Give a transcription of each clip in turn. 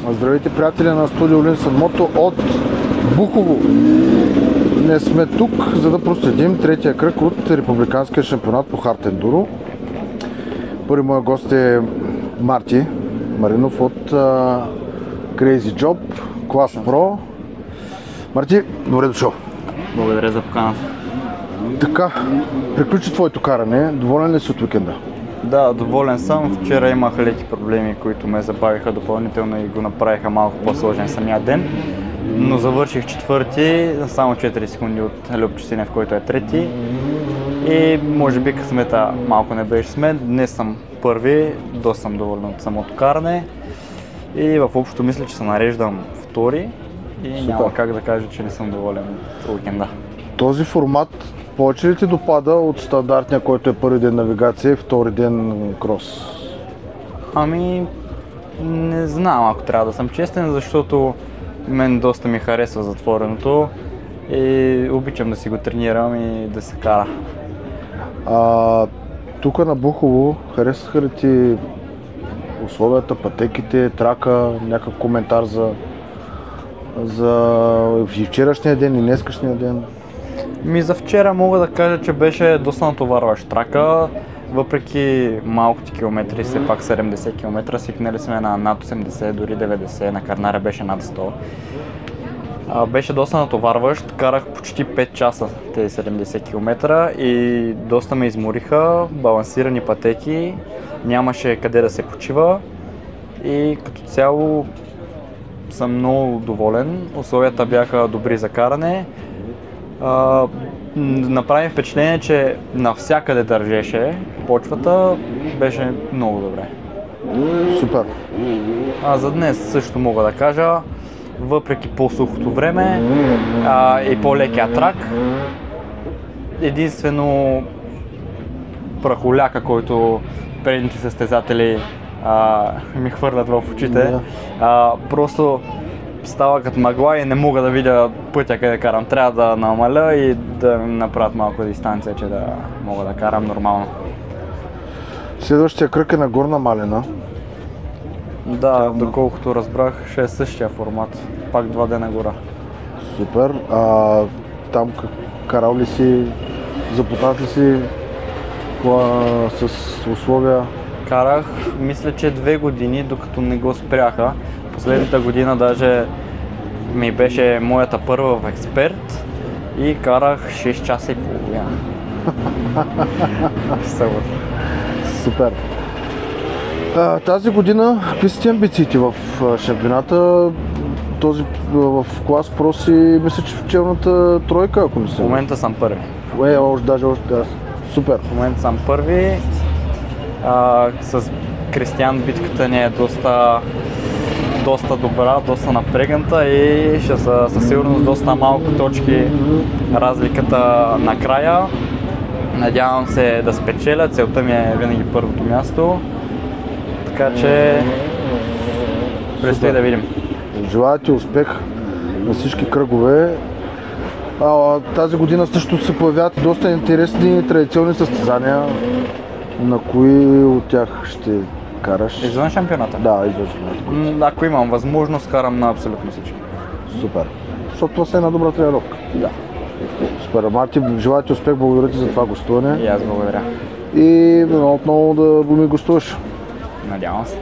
Здравейте, приятели на студио Linsen Moto от Бухово. Днес сме тук, за да проследим третия кръг от републиканския шампионат по хард ендуро. Първи моя гост е Марти Маринов от Crazy Job, клас Pro. Марти, добре дошъл. Благодаря за поканата. Така, приключи твоето каране. Доволен ли си от уикенда? Да, доволен съм. Вчера имах леки проблеми, които ме забавиха допълнително и го направиха малко по-сложен самия ден. Но завърших четвърти, само 4 секунди от Любчо Синев, който е трети. И може би късмета малко не беше с мен. Днес съм първи, доста съм доволен от самото каране. И в общото мисля, че се нареждам втори и няма как да кажа, че не съм доволен от уикенда. Този формат повече ли ти допада от стандартния, който е първи ден навигация и втори ден крос? Ами, не знам, ако трябва да съм честен, защото мен доста ми харесва затвореното и обичам да си го тренирам и да се кара. Тук на Бухово харесаха ли ти условията, пътеките, трака, някакъв коментар за и вчерашния ден и днескашния ден? За вчера мога да кажа, че беше доста натоварващ трака. Въпреки малките километри, все пак 70 км, свикнали сме на над 80, дори 90, на Карнара беше над 100. Беше доста натоварващ, карах почти 5 часа тези 70 км и доста ме измориха, балансирани пътеки, нямаше къде да се почива и като цяло съм много доволен, условията бяха добри за каране. Направи впечатление, че навсякъде държеше почвата, беше много добре. Супер! За днес също мога да кажа, въпреки по-сухото време и по-лекия трак, единствено прахоляка, който предните състезатели ми хвърлят в очите, просто става като мъгла и не мога да видя пътя къде карам. Трябва да намаля и да ми направят малко дистанция, че да мога да карам нормално. Следващия кръг е на Горна Малина. Да, доколкото разбрах, ще е същия формат. Пак 2 дена гора. Супер. Там карал ли си, запознат ли си с условия? Карах, мисля, че 2 години, докато не го спряха. Последната година даже ми беше моята първа в експерт и карах 6 часа и половина. Супер! Тази година какви са ти амбициите в шампионата? Този в клас Про си, мисля, че в челната тройка, ако не се. В момента съм първи. Супер! В момента съм първи. С Кристиан битката ни е доста добра, доста напрегната и ще са със сигурност доста малко точки разликата накрая. Надявам се да спечеля, целта ми е винаги първото място, така че предстои да видим. Желая ти успех на всички кръгове. Тази година също се появяват доста интересни традиционни състезания. На кои от тях ще караш? Извън шампионата? Да, извън шампионата. Ако имам възможност, карам на абсолютно всички. Супер. Защото това е една добра тренировка. Да. Супер. Марти, желая ти успех, благодаря ти за това гостуване. И аз благодаря. И отново да ми гостуваш. Надявам се.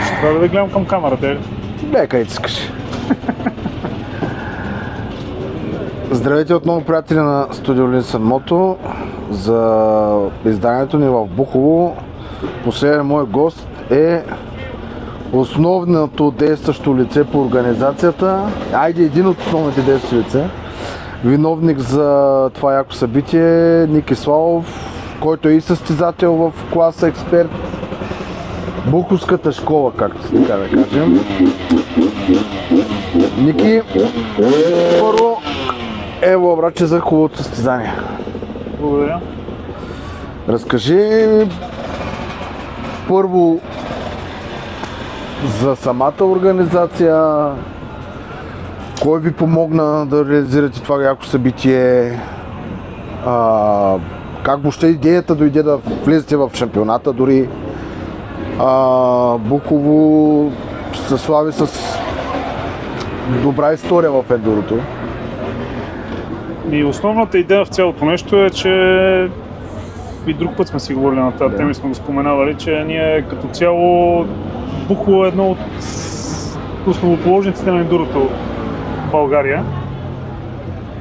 Ще трябва да ви гледам към камерата. Където искаш. Здравейте отново, приятели на Студио Линсън Мото. За изданието ни в Бухово последният мой гост е основното действащо лице по организацията. Един от основните действащи лица. виновник за това яко събитие, Ники Славов, който е и състезател в класа експерт. Буховската школа, както така да кажем. Ники, първо, ево, браче, за хубавото състезание. Благодаря. Разкажи първо за самата организация, кой ви помогна да реализирате това яко събитие, как въобще идеята дойде да влезете в шампионата дори. Буково се слави с добра история в ендурото. И основната идея в цялото нещо е, че и друг път сме си говорили на тази тема и сме го споменавали, че ние като цяло Буково е едно от основоположниците на ендурото в България.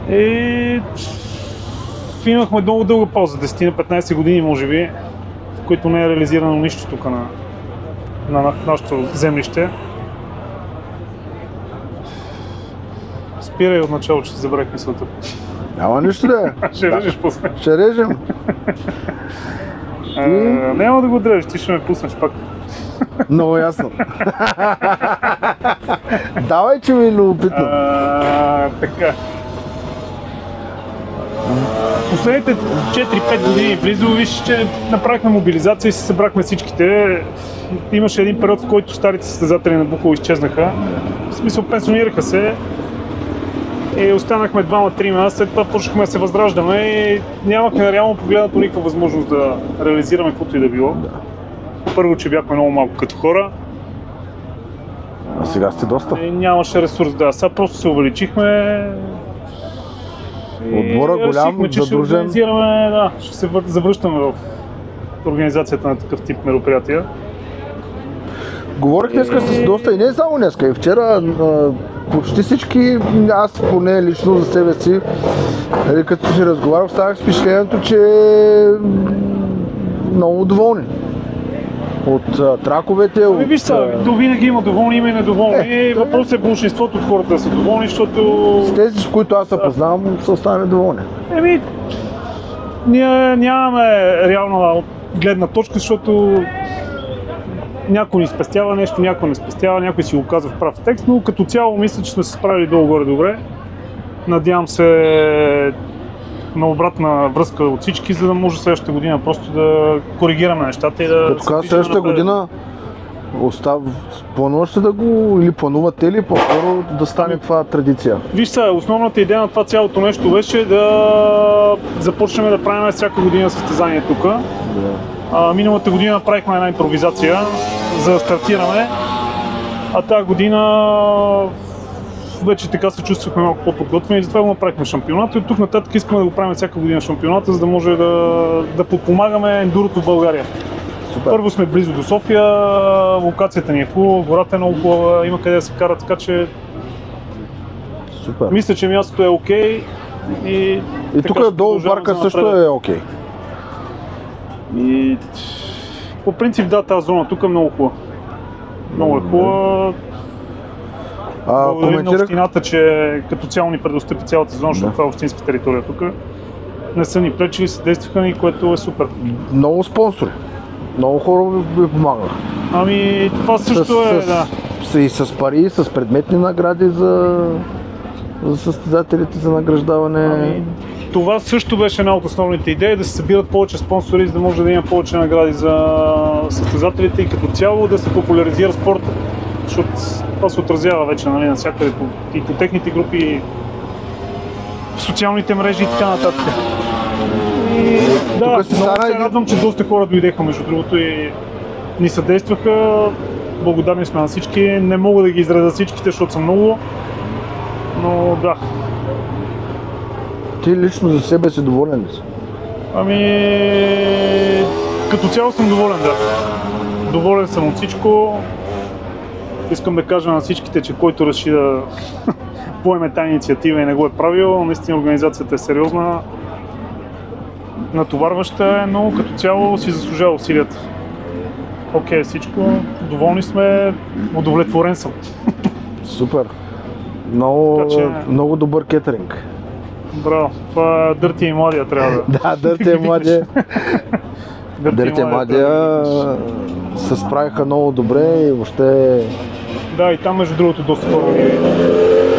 И имахме много дълга пауза, 10-15 години може би, в които не е реализирано нищо тук на нашето землище. Спирай от начало, че си забравих мисълта. Няма нищо да е. Ще режеш после. Ще режем. Няма да го дрежеш, ти ще ме пуснеш пак. Много ясно. Давай, че ми е любопитно. Така. Последните 4-5 години близо, виж, че направихме мобилизация и се събрахме всичките. Имаше един период, в който старите състезатели на Буково изчезнаха. В смисъл, пенсионираха се. И останахме 2-3 след това почнахме да се възраждаме и нямахме реално погледнато никаква възможност да реализираме каквото и да било. Първо, че бяхме много малко като хора. А сега сте доста. И нямаше ресурс, да. Сега просто се увеличихме. Отбора голям, решихме, че задружен. ще организираме, да, ще се завръщаме в организацията на такъв тип мероприятия. Говорих днеска с доста и не само днеска, и вчера почти всички, аз поне лично за себе си, като си разговарях, ставах с впечатлението, че много доволни от траковете. Виж сега, винаги има доволни, има и недоволни. Въпросът е большинството от хората да са доволни, защото... С тези, с които аз се познавам, са останали доволни. Ние нямаме реална гледна точка, защото някой ни спестява нещо, някой не спестява, някой си го казва в прав текст, но като цяло мисля, че сме се справили долу-горе добре. Надявам се на обратна връзка от всички, за да може следващата година просто да коригираме нещата и да... Като каза следващата година, планувате да го, или планувате ли по-скоро да стане това традиция? Виж сега, основната идея на това цялото нещо беше да започнем да правим всяка година състезание тук. Миналата година направихме една импровизация, за да стартираме, а тази година вече така се чувствахме малко по-подготвени и затова го направихме шампионата и от тук нататък искаме да го правим всяка година шампионата, за да може да подпомагаме ендурото в България. Супер. Първо сме близо до София, локацията ни е хубава, гората е много хубава, има къде да се кара, така че Супер. мисля, че мястото е окей. И тук долу парка също е окей. И по принцип да, тази зона тук е много хубава. Много е хубава. Благодарим на общината, че като цяло ни предостъпи цялата зона, защото това е общинска територия тук. Не са ни пречили, съдействаха ни, което е супер. Много спонсори. Много хора ви помагаха. Това също да. И с пари, и с предметни награди за състезателите за награждаване. Това също беше една от основните идеи, да се събират повече спонсори, за да може да има повече награди за състезателите и като цяло да се популяризира спорта. Защото това се отразява вече навсякъде и по техните групи, в социалните мрежи и така нататък. Много се радвам, че доста хора дойдеха между другото и ни съдействаха. Благодарни сме на всички. Не мога да ги изредя всичките, защото са много, но да. Ти лично за себе си доволен ли си? Като цяло съм доволен, да. Доволен съм от всичко. Искам да кажа на всичките, че който реши да поеме тази инициатива и не го е правил, наистина организацията е сериозна, натоварваща, но като цяло си заслужава усилията. Окей, всичко, доволни сме, удовлетворен съм. Супер. Много добър кетеринг. Браво. Това Дърти и Младия трябва да... Да, Дърти и Младия. Дърти и Младия трябва се справиха много добре и въобще... Да, и там между другото доста хора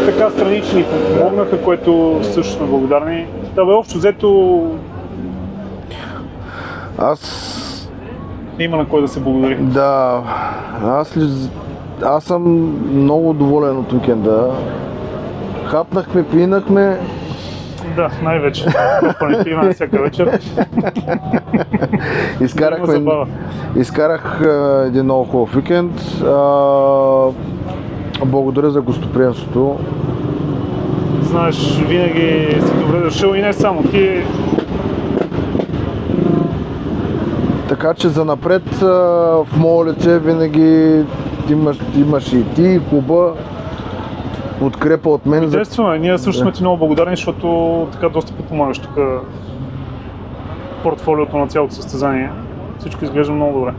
така странични помогнаха, което също сме благодарни. Да, бе, общо взето Аз... има на кой да се благодари. Да, аз съм много доволен от уикенда. Хапнахме, пинахме. Да, най-вече. Копане пиване всяка вечер. Изкарах един много хубав уикенд. Благодаря за гостоприемството. Знаеш, винаги си добре дошъл и не само ти. Така че занапред в мое лице винаги имаш и ти, и клуба, подкрепа от мен. Естествено, ние също сме ти много благодарни, защото така доста подпомагаш тук портфолиото на цялото състезание. Всичко изглежда много добре.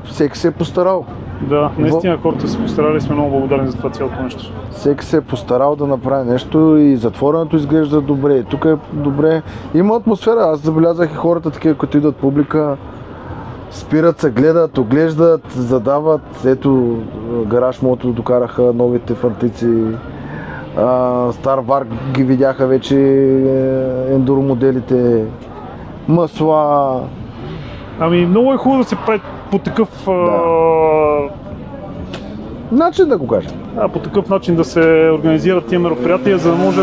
Всеки се е постарал. Да, наистина хората се постарали и сме много благодарни за това цялото нещо. Всеки се е постарал да направи нещо и затворенето изглежда добре. Тук е добре. Има атмосфера. Аз забелязах и хората такива, които идват публика, спират се, гледат, оглеждат, задават. Ето, гараж мото докараха новите фантици. Стар Варк ги видяха вече ендуро моделите. Масла. Ами много е хубаво да се прави по такъв начин да го кажа. По такъв начин да се организират тия мероприятия, за да може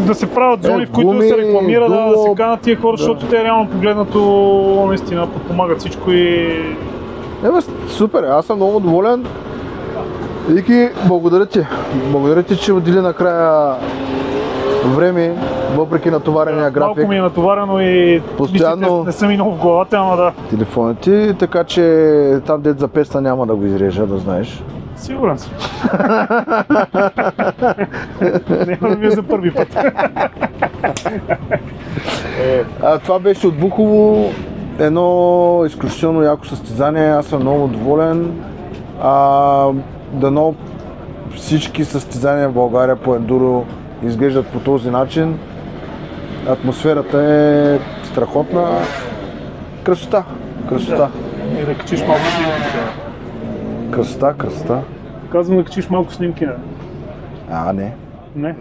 да се правят зони, в които да се рекламира, да се канат тия хора, защото те реално погледнато наистина подпомагат всичко и... Супер, аз съм много доволен. Вики, благодаря ти. Благодаря ти, че отдели накрая време, въпреки натоварения график. Малко ми е натоварено и постоянно не са ми много в главата, ама да. Телефоните, така че там дет за песна няма да го изрежа, да знаеш. Сигурен съм. Няма да ми е за първи път. Това беше от Бухово. Едно изключително яко състезание. Аз съм много доволен. Дано всички състезания в България по ендуро изглеждат по този начин. Атмосферата е страхотна. Красота. Да. И да качиш малко снимки. Красота. Казвам да качиш малко снимки. Не. Не?